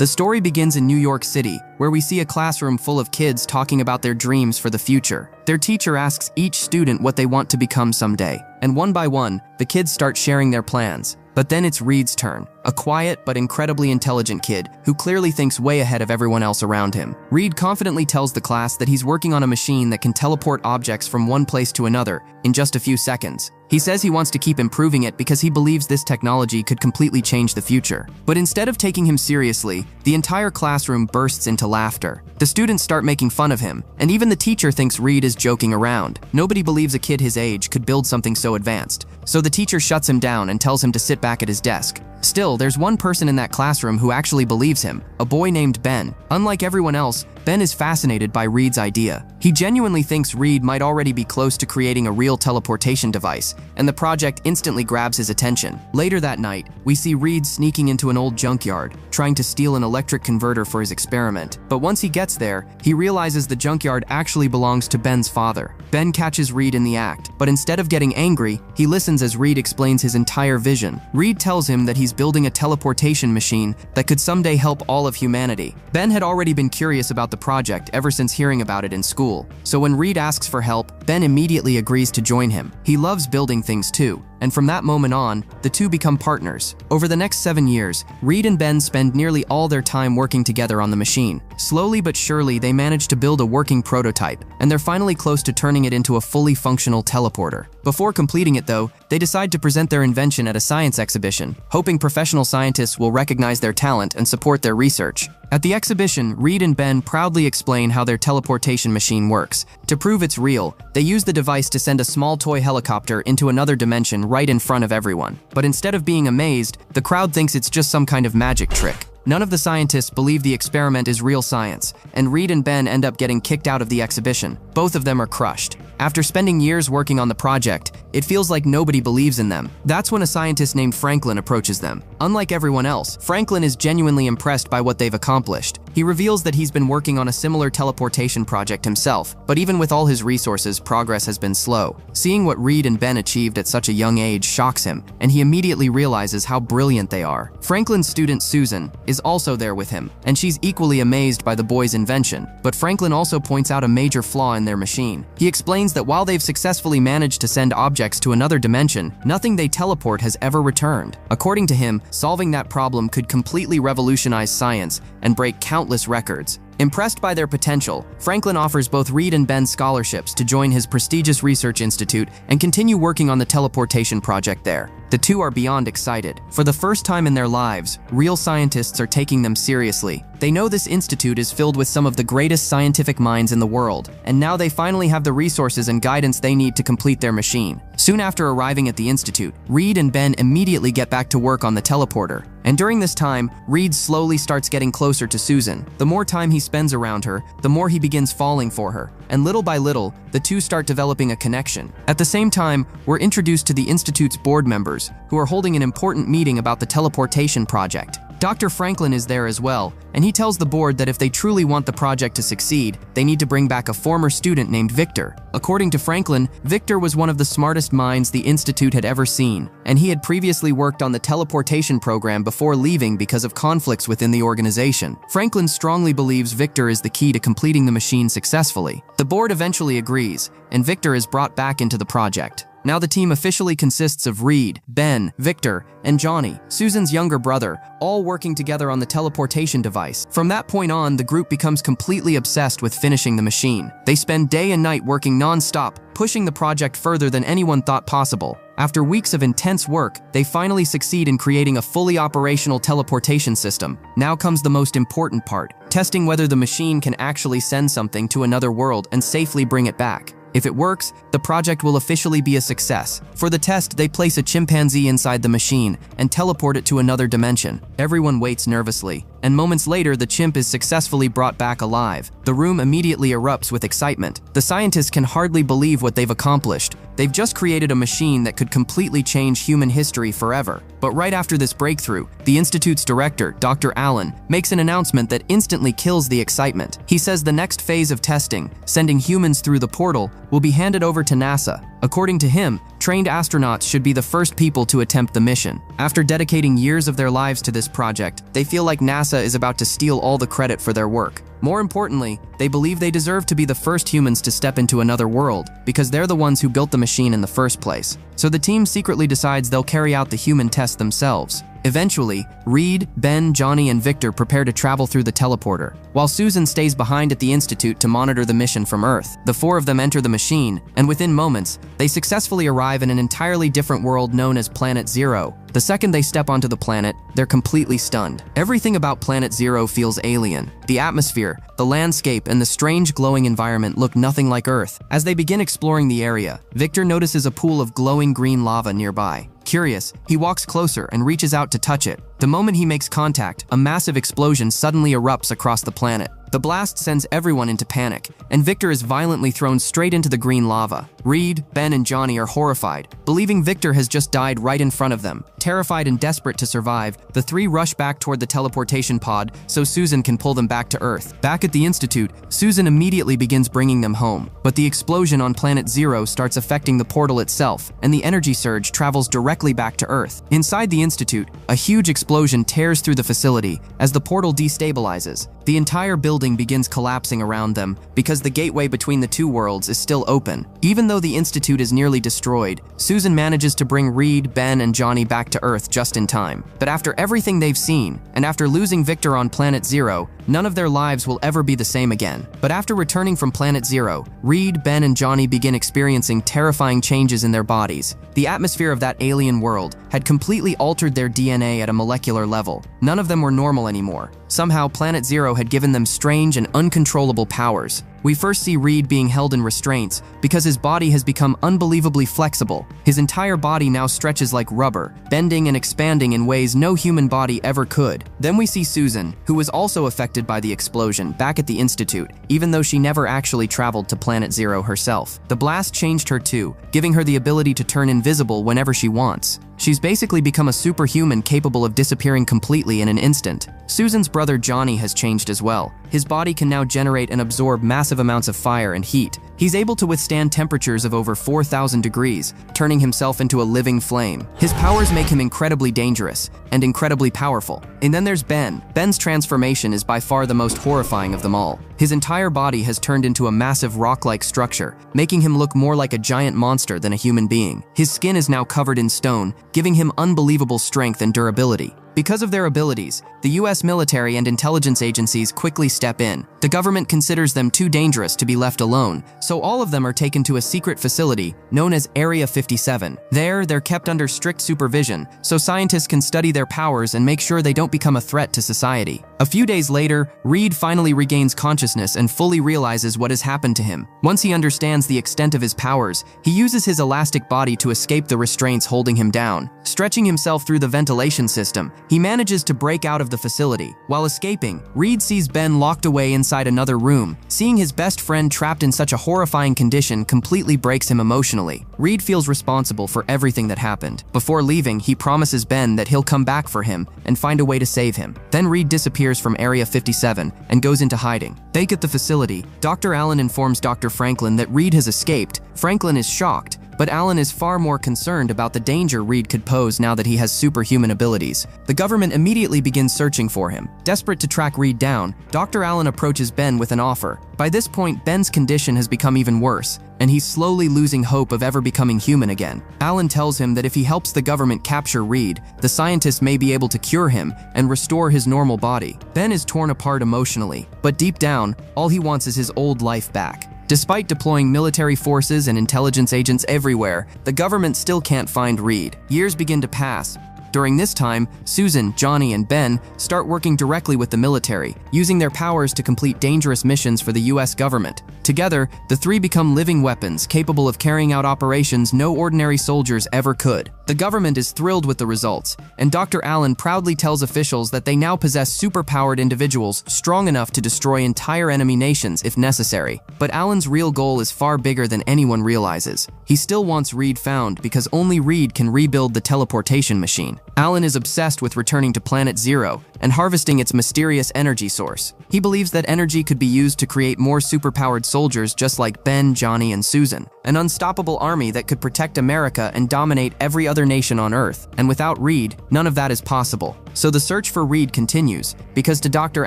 The story begins in New York City, where we see a classroom full of kids talking about their dreams for the future. Their teacher asks each student what they want to become someday, and one by one, the kids start sharing their plans. But then it's Reed's turn, a quiet but incredibly intelligent kid who clearly thinks way ahead of everyone else around him. Reed confidently tells the class that he's working on a machine that can teleport objects from one place to another in just a few seconds. He says he wants to keep improving it because he believes this technology could completely change the future. But instead of taking him seriously, the entire classroom bursts into laughter. The students start making fun of him, and even the teacher thinks Reed is joking around. Nobody believes a kid his age could build something so advanced, so the teacher shuts him down and tells him to sit back at his desk. Still, there's one person in that classroom who actually believes him, a boy named Ben. Unlike everyone else, Ben is fascinated by Reed's idea. He genuinely thinks Reed might already be close to creating a real teleportation device, and the project instantly grabs his attention. Later that night, we see Reed sneaking into an old junkyard, trying to steal an electric converter for his experiment. But once he gets there, he realizes the junkyard actually belongs to Ben's father. Ben catches Reed in the act, but instead of getting angry, he listens as Reed explains his entire vision. Reed tells him that he's building a teleportation machine that could someday help all of humanity. Ben had already been curious about the project ever since hearing about it in school, so when Reed asks for help, Ben immediately agrees to join him. He loves building things too, and from that moment on, the two become partners. Over the next 7 years, Reed and Ben spend nearly all their time working together on the machine. Slowly but surely, they manage to build a working prototype, and they're finally close to turning it into a fully functional teleporter. Before completing it though, they decide to present their invention at a science exhibition, hoping professional scientists will recognize their talent and support their research. At the exhibition, Reed and Ben proudly explain how their teleportation machine works. To prove it's real, they use the device to send a small toy helicopter into another dimension right in front of everyone. But instead of being amazed, the crowd thinks it's just some kind of magic trick. None of the scientists believe the experiment is real science, and Reed and Ben end up getting kicked out of the exhibition. Both of them are crushed. After spending years working on the project, it feels like nobody believes in them. That's when a scientist named Franklin approaches them. Unlike everyone else, Franklin is genuinely impressed by what they've accomplished. He reveals that he's been working on a similar teleportation project himself, but even with all his resources, progress has been slow. Seeing what Reed and Ben achieved at such a young age shocks him, and he immediately realizes how brilliant they are. Franklin's student Susan is also there with him, and she's equally amazed by the boys' invention, but Franklin also points out a major flaw in their machine. He explains that while they've successfully managed to send objects to another dimension, nothing they teleport has ever returned. According to him, solving that problem could completely revolutionize science and break countless records. Impressed by their potential, Franklin offers both Reed and Ben scholarships to join his prestigious research institute and continue working on the teleportation project there. The two are beyond excited. For the first time in their lives, real scientists are taking them seriously. They know this institute is filled with some of the greatest scientific minds in the world, and now they finally have the resources and guidance they need to complete their machine. Soon after arriving at the institute, Reed and Ben immediately get back to work on the teleporter. And during this time, Reed slowly starts getting closer to Susan. The more time he spends around her, the more he begins falling for her. And little by little, the two start developing a connection. At the same time, we're introduced to the institute's board members, who are holding an important meeting about the teleportation project. Dr. Franklin is there as well, and he tells the board that if they truly want the project to succeed, they need to bring back a former student named Victor. According to Franklin, Victor was one of the smartest minds the institute had ever seen, and he had previously worked on the teleportation program before leaving because of conflicts within the organization. Franklin strongly believes Victor is the key to completing the machine successfully. The board eventually agrees, and Victor is brought back into the project. Now the team officially consists of Reed, Ben, Victor, and Johnny, Susan's younger brother, all working together on the teleportation device. From that point on, the group becomes completely obsessed with finishing the machine. They spend day and night working non-stop, pushing the project further than anyone thought possible. After weeks of intense work, they finally succeed in creating a fully operational teleportation system. Now comes the most important part, testing whether the machine can actually send something to another world and safely bring it back. If it works, the project will officially be a success. For the test, they place a chimpanzee inside the machine and teleport it to another dimension. Everyone waits nervously, and moments later, the chimp is successfully brought back alive. The room immediately erupts with excitement. The scientists can hardly believe what they've accomplished. They've just created a machine that could completely change human history forever. But right after this breakthrough, the institute's director, Dr. Allen, makes an announcement that instantly kills the excitement. He says the next phase of testing, sending humans through the portal, will be handed over to NASA. According to him, trained astronauts should be the first people to attempt the mission. After dedicating years of their lives to this project, they feel like NASA is about to steal all the credit for their work. More importantly, they believe they deserve to be the first humans to step into another world because they're the ones who built the machine in the first place. So the team secretly decides they'll carry out the human test themselves. Eventually, Reed, Ben, Johnny, and Victor prepare to travel through the teleporter, while Susan stays behind at the Institute to monitor the mission from Earth. The four of them enter the machine, and within moments, they successfully arrive in an entirely different world known as Planet Zero. The second they step onto the planet, they're completely stunned. Everything about Planet Zero feels alien. The atmosphere, the landscape, and the strange glowing environment look nothing like Earth. As they begin exploring the area, Victor notices a pool of glowing green lava nearby. Curious, he walks closer and reaches out to touch it. The moment he makes contact, a massive explosion suddenly erupts across the planet. The blast sends everyone into panic, and Victor is violently thrown straight into the green lava. Reed, Ben, and Johnny are horrified, believing Victor has just died right in front of them. Terrified and desperate to survive, the three rush back toward the teleportation pod so Susan can pull them back to Earth. Back at the Institute, Susan immediately begins bringing them home. But the explosion on Planet Zero starts affecting the portal itself, and the energy surge travels directly back to Earth. Inside the Institute, a huge explosion tears through the facility as the portal destabilizes. The entire building begins collapsing around them because the gateway between the two worlds is still open. Even though the Institute is nearly destroyed, Susan manages to bring Reed, Ben, and Johnny back to Earth just in time. But after everything they've seen, and after losing Victor on Planet Zero, none of their lives will ever be the same again. But after returning from Planet Zero, Reed, Ben, and Johnny begin experiencing terrifying changes in their bodies. The atmosphere of that alien world had completely altered their DNA at a molecular level. None of them were normal anymore. Somehow, Planet Zero had given them strange and uncontrollable powers. We first see Reed being held in restraints because his body has become unbelievably flexible. His entire body now stretches like rubber, bending and expanding in ways no human body ever could. Then we see Susan, who was also affected by the explosion, back at the Institute, even though she never actually traveled to Planet Zero herself. The blast changed her too, giving her the ability to turn invisible whenever she wants. She's basically become a superhuman capable of disappearing completely in an instant. Susan's brother Johnny has changed as well. His body can now generate and absorb massive amounts of fire and heat. He's able to withstand temperatures of over 4,000 degrees, turning himself into a living flame. His powers make him incredibly dangerous and incredibly powerful. And then there's Ben. Ben's transformation is by far the most horrifying of them all. His entire body has turned into a massive rock-like structure, making him look more like a giant monster than a human being. His skin is now covered in stone, giving him unbelievable strength and durability. Because of their abilities, the US military and intelligence agencies quickly step in. The government considers them too dangerous to be left alone, so all of them are taken to a secret facility known as Area 57. There, they're kept under strict supervision, so scientists can study their powers and make sure they don't become a threat to society. A few days later, Reed finally regains consciousness and fully realizes what has happened to him. Once he understands the extent of his powers, he uses his elastic body to escape the restraints holding him down. Stretching himself through the ventilation system, he manages to break out of the facility. While escaping, Reed sees Ben locked away inside another room. Seeing his best friend trapped in such a horrifying condition completely breaks him emotionally. Reed feels responsible for everything that happened. Before leaving, he promises Ben that he'll come back for him and find a way to save him. Then Reed disappears from Area 57 and goes into hiding. Back at the facility, Dr. Allen informs Dr. Franklin that Reed has escaped. Franklin is shocked, but Allen is far more concerned about the danger Reed could pose now that he has superhuman abilities. The government immediately begins searching for him. Desperate to track Reed down, Dr. Allen approaches Ben with an offer. By this point, Ben's condition has become even worse, and he's slowly losing hope of ever becoming human again. Allen tells him that if he helps the government capture Reed, the scientists may be able to cure him and restore his normal body. Ben is torn apart emotionally, but deep down, all he wants is his old life back. Despite deploying military forces and intelligence agents everywhere, the government still can't find Reed. Years begin to pass. During this time, Susan, Johnny, and Ben start working directly with the military, using their powers to complete dangerous missions for the US government. Together, the three become living weapons capable of carrying out operations no ordinary soldiers ever could. The government is thrilled with the results, and Dr. Allen proudly tells officials that they now possess superpowered individuals strong enough to destroy entire enemy nations if necessary. But Allen's real goal is far bigger than anyone realizes. He still wants Reed found because only Reed can rebuild the teleportation machine. Alan is obsessed with returning to Planet Zero and harvesting its mysterious energy source. He believes that energy could be used to create more superpowered soldiers just like Ben, Johnny, and Susan. An unstoppable army that could protect America and dominate every other nation on Earth. And without Reed, none of that is possible. So the search for Reed continues, because to Dr.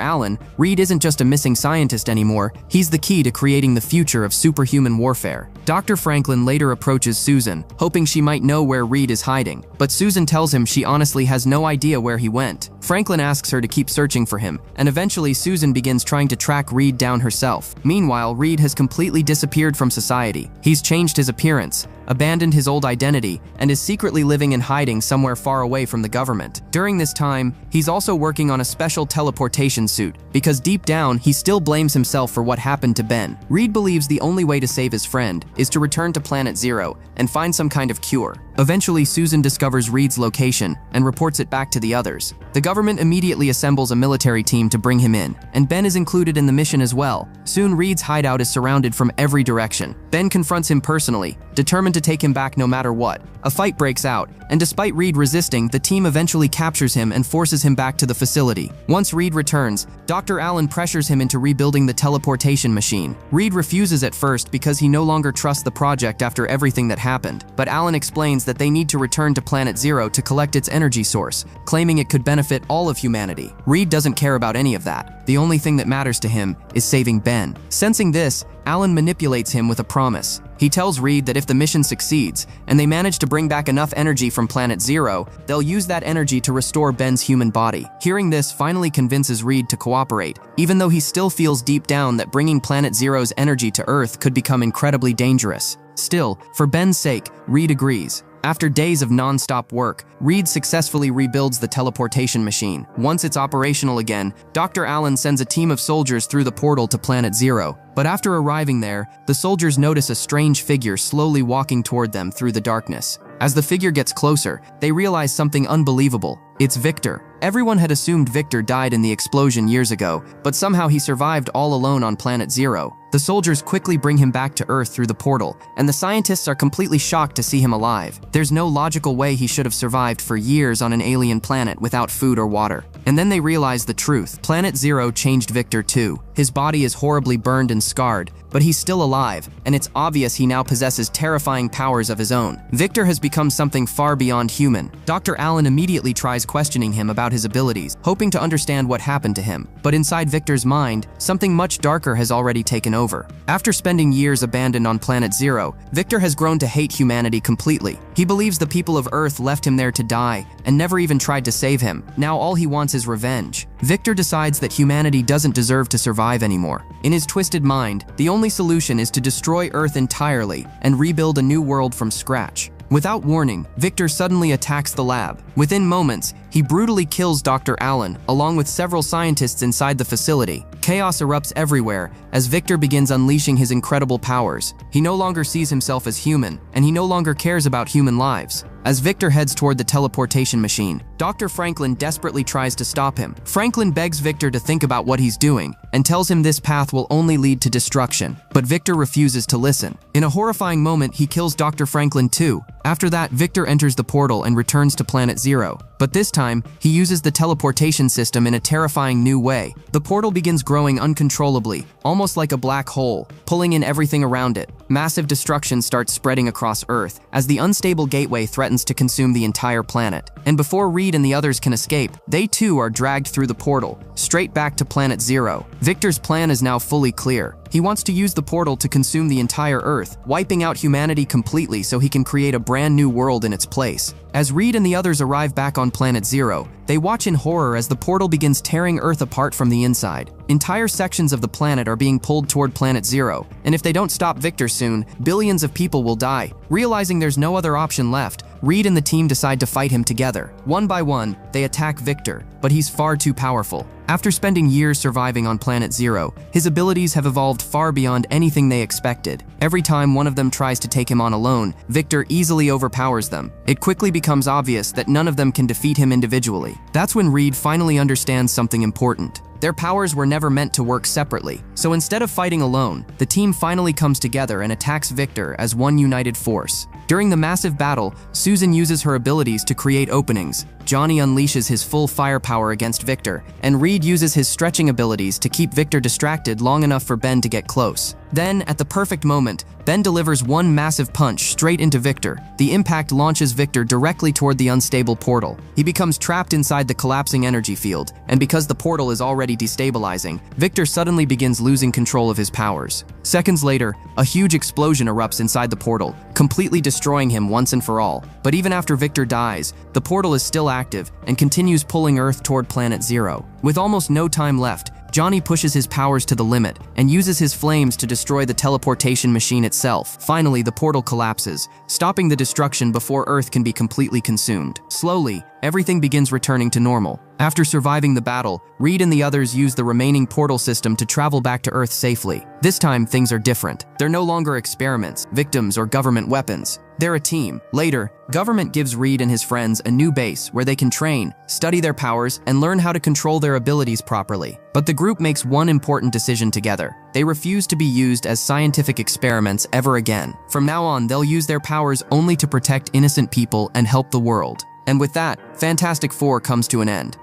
Allen, Reed isn't just a missing scientist anymore, he's the key to creating the future of superhuman warfare. Dr. Franklin later approaches Susan, hoping she might know where Reed is hiding, but Susan tells him she honestly has no idea where he went. Franklin asks her to keep searching for him, and eventually Susan begins trying to track Reed down herself. Meanwhile, Reed has completely disappeared from society. He's changed his appearance, abandoned his old identity, and is secretly living in hiding somewhere far away from the government. During this time, he's also working on a special teleportation suit, because deep down, he still blames himself for what happened to Ben. Reed believes the only way to save his friend is to return to Planet Zero and find some kind of cure. Eventually, Susan discovers Reed's location and reports it back to the others. The government immediately assembles a military team to bring him in, and Ben is included in the mission as well. Soon, Reed's hideout is surrounded from every direction. Ben confronts him personally, determined to take him back no matter what. A fight breaks out, and despite Reed resisting, the team eventually captures him and forces him back to the facility. Once Reed returns, Dr. Allen pressures him into rebuilding the teleportation machine. Reed refuses at first because he no longer trusts the project after everything that happened, but Allen explains that they need to return to Planet Zero to collect its energy source, claiming it could benefit all of humanity. Reed doesn't care about any of that. The only thing that matters to him is saving Ben. Sensing this, Allen manipulates him with a promise. He tells Reed that if the mission succeeds, and they manage to bring back enough energy from Planet Zero, they'll use that energy to restore Ben's human body. Hearing this finally convinces Reed to cooperate, even though he still feels deep down that bringing Planet Zero's energy to Earth could become incredibly dangerous. Still, for Ben's sake, Reed agrees. After days of non-stop work, Reed successfully rebuilds the teleportation machine. Once it's operational again, Dr. Allen sends a team of soldiers through the portal to Planet Zero. But after arriving there, the soldiers notice a strange figure slowly walking toward them through the darkness. As the figure gets closer, they realize something unbelievable. It's Victor. Everyone had assumed Victor died in the explosion years ago, but somehow he survived all alone on Planet Zero. The soldiers quickly bring him back to Earth through the portal, and the scientists are completely shocked to see him alive. There's no logical way he should have survived for years on an alien planet without food or water. And then they realize the truth. Planet Zero changed Victor too. His body is horribly burned and scarred, but he's still alive, and it's obvious he now possesses terrifying powers of his own. Victor has become something far beyond human. Dr. Allen immediately tries questioning him about his abilities, hoping to understand what happened to him. But inside Victor's mind, something much darker has already taken over. After spending years abandoned on Planet Zero, Victor has grown to hate humanity completely. He believes the people of Earth left him there to die and never even tried to save him. Now all he wants is revenge. Victor decides that humanity doesn't deserve to survive anymore. In his twisted mind, the only solution is to destroy Earth entirely and rebuild a new world from scratch. Without warning, Victor suddenly attacks the lab. Within moments, he brutally kills Dr. Allen, along with several scientists inside the facility. Chaos erupts everywhere as Victor begins unleashing his incredible powers. He no longer sees himself as human, and he no longer cares about human lives. As Victor heads toward the teleportation machine, Dr. Franklin desperately tries to stop him. Franklin begs Victor to think about what he's doing and tells him this path will only lead to destruction, but Victor refuses to listen. In a horrifying moment, he kills Dr. Franklin too. After that, Victor enters the portal and returns to Planet Zero. But this time, he uses the teleportation system in a terrifying new way. The portal begins growing uncontrollably, almost like a black hole, pulling in everything around it. Massive destruction starts spreading across Earth as the unstable gateway threatens to consume the entire planet. And before Reed and the others can escape, they too are dragged through the portal, straight back to Planet Zero. Victor's plan is now fully clear. He wants to use the portal to consume the entire Earth, wiping out humanity completely so he can create a brand new world in its place. As Reed and the others arrive back on Planet Zero, they watch in horror as the portal begins tearing Earth apart from the inside. Entire sections of the planet are being pulled toward Planet Zero, and if they don't stop Victor soon, billions of people will die. Realizing there's no other option left, Reed and the team decide to fight him together. One by one, they attack Victor, but he's far too powerful. After spending years surviving on Planet Zero, his abilities have evolved far beyond anything they expected. Every time one of them tries to take him on alone, Victor easily overpowers them. It quickly becomes obvious that none of them can defeat him individually. That's when Reed finally understands something important. Their powers were never meant to work separately, so instead of fighting alone, the team finally comes together and attacks Victor as one united force. During the massive battle, Susan uses her abilities to create openings, Johnny unleashes his full firepower against Victor, and Reed uses his stretching abilities to keep Victor distracted long enough for Ben to get close. Then, at the perfect moment, Ben delivers one massive punch straight into Victor. The impact launches Victor directly toward the unstable portal. He becomes trapped inside the collapsing energy field, and because the portal is already destabilizing, Victor suddenly begins losing control of his powers. Seconds later, a huge explosion erupts inside the portal, completely destroying him once and for all. But even after Victor dies, the portal is still active and continues pulling Earth toward Planet Zero. With almost no time left, Johnny pushes his powers to the limit and uses his flames to destroy the teleportation machine itself. Finally, the portal collapses, stopping the destruction before Earth can be completely consumed. Slowly, everything begins returning to normal. After surviving the battle, Reed and the others use the remaining portal system to travel back to Earth safely. This time, things are different. They're no longer experiments, victims, or government weapons. They're a team. Later, government gives Reed and his friends a new base where they can train, study their powers, and learn how to control their abilities properly. But the group makes one important decision together. They refuse to be used as scientific experiments ever again. From now on, they'll use their powers only to protect innocent people and help the world. And with that, Fantastic Four comes to an end.